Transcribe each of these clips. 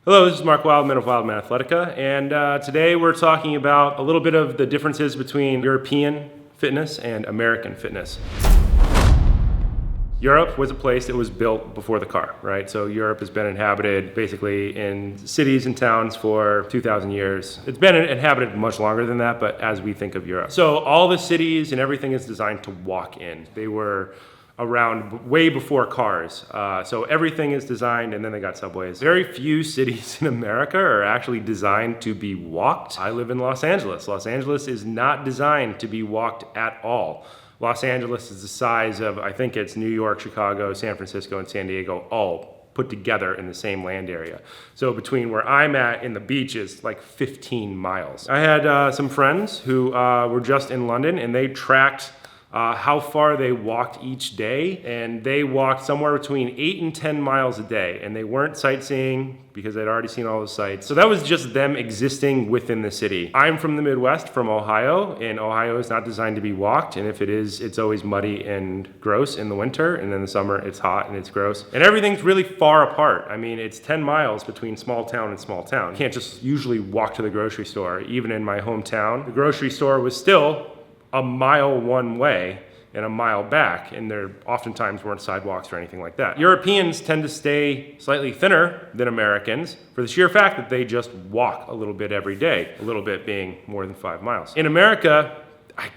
Hello, this is Mark Wildman of Wildman Athletica, and today we're talking about a little bit of the differences between European fitness and American fitness. Europe was a place that was built before the car, right? So Europe has been inhabited basically in cities and towns for 2,000 years. It's been inhabited much longer than that, but as we think of Europe. So all the cities and everything is designed to walk in. They were around way before cars. So everything is designed, and then they got subways. Very few cities in America are actually designed to be walked. I live in Los Angeles. Los Angeles is not designed to be walked at all. Los Angeles is the size of, I think it's New York, Chicago, San Francisco, and San Diego all put together in the same land area. So between where I'm at and the beach is like 15 miles. I had some friends who were just in London, and they tracked how far they walked each day, and they walked somewhere between 8 and 10 miles a day, and they weren't sightseeing because they'd already seen all the sights. So that was just them existing within the city. I'm from the Midwest, from Ohio, and Ohio is not designed to be walked, and if it is, it's always muddy and gross in the winter, and in the summer it's hot and it's gross. And everything's really far apart. I mean, it's 10 miles between small town and small town. You can't just usually walk to the grocery store. Even in my hometown, the grocery store was still a mile one way and a mile back, and there oftentimes weren't sidewalks or anything like that. Europeans tend to stay slightly thinner than Americans for the sheer fact that they just walk a little bit every day, a little bit being more than 5 miles. In America, I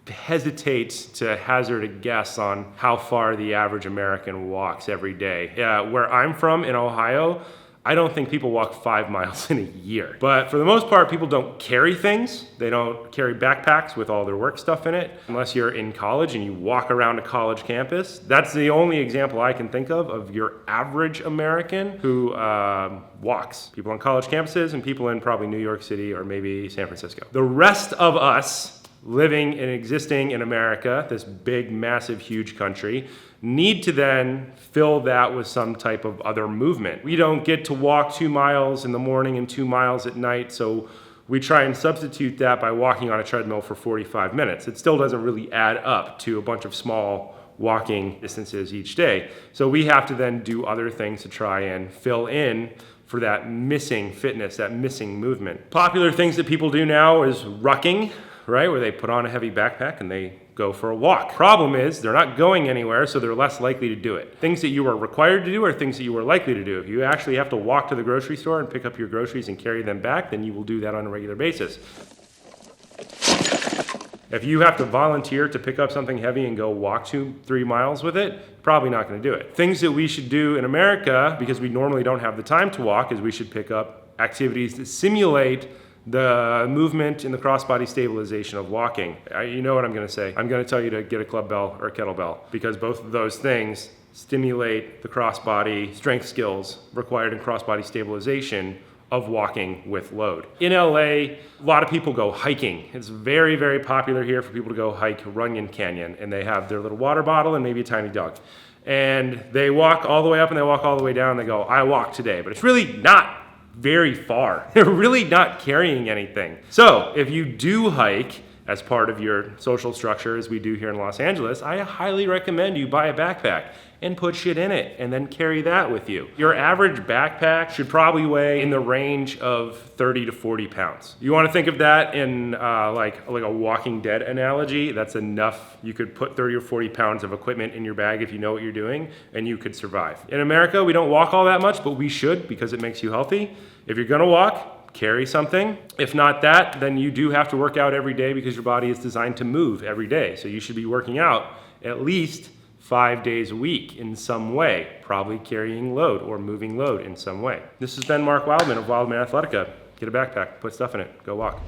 hesitate to hazard a guess on how far the average American walks every day. Where I'm from in Ohio, I don't think people walk 5 miles in a year. But for the most part, people don't carry things. They don't carry backpacks with all their work stuff in it. Unless you're in college and you walk around a college campus. That's the only example I can think of your average American who walks. People on college campuses and people in probably New York City or maybe San Francisco. The rest of us living and existing in America, this big, massive, huge country, need to then fill that with some type of other movement. We don't get to walk 2 miles in the morning and 2 miles at night, so we try and substitute that by walking on a treadmill for 45 minutes. It still doesn't really add up to a bunch of small walking distances each day. So we have to then do other things to try and fill in for that missing fitness, that missing movement. Popular things that people do now is rucking, right? Where they put on a heavy backpack and they go for a walk. Problem is, they're not going anywhere, so they're less likely to do it. Things that you are required to do are things that you are likely to do. If you actually have to walk to the grocery store and pick up your groceries and carry them back, then you will do that on a regular basis. If you have to volunteer to pick up something heavy and go walk 2-3 miles with it, probably not going to do it. Things that we should do in America, because we normally don't have the time to walk, is we should pick up activities that simulate the movement and the crossbody stabilization of walking. You know what I'm going to say. I'm going to tell you to get a club bell or a kettlebell, because both of those things stimulate the crossbody strength skills required in crossbody stabilization of walking with load. In LA, a lot of people go hiking. It's very, very popular here for people to go hike Runyon Canyon, and they have their little water bottle and maybe a tiny dog. And they walk all the way up and they walk all the way down and they go, I walked today. But it's really not very far. They're really not carrying anything. So if you do hike as part of your social structure, as we do here in Los Angeles, I highly recommend you buy a backpack and put shit in it and then carry that with you. Your average backpack should probably weigh in the range of 30 to 40 pounds. You want to think of that in like a Walking Dead analogy. That's enough. You could put 30 or 40 pounds of equipment in your bag if you know what you're doing, and you could survive. In America, we don't walk all that much, but we should, because it makes you healthy. If you're gonna walk, carry something. If not that, then you do have to work out every day, because your body is designed to move every day. So you should be working out at least 5 days a week in some way, probably carrying load or moving load in some way. This has been Mark Wildman of Wildman Athletica. Get a backpack, put stuff in it, go walk.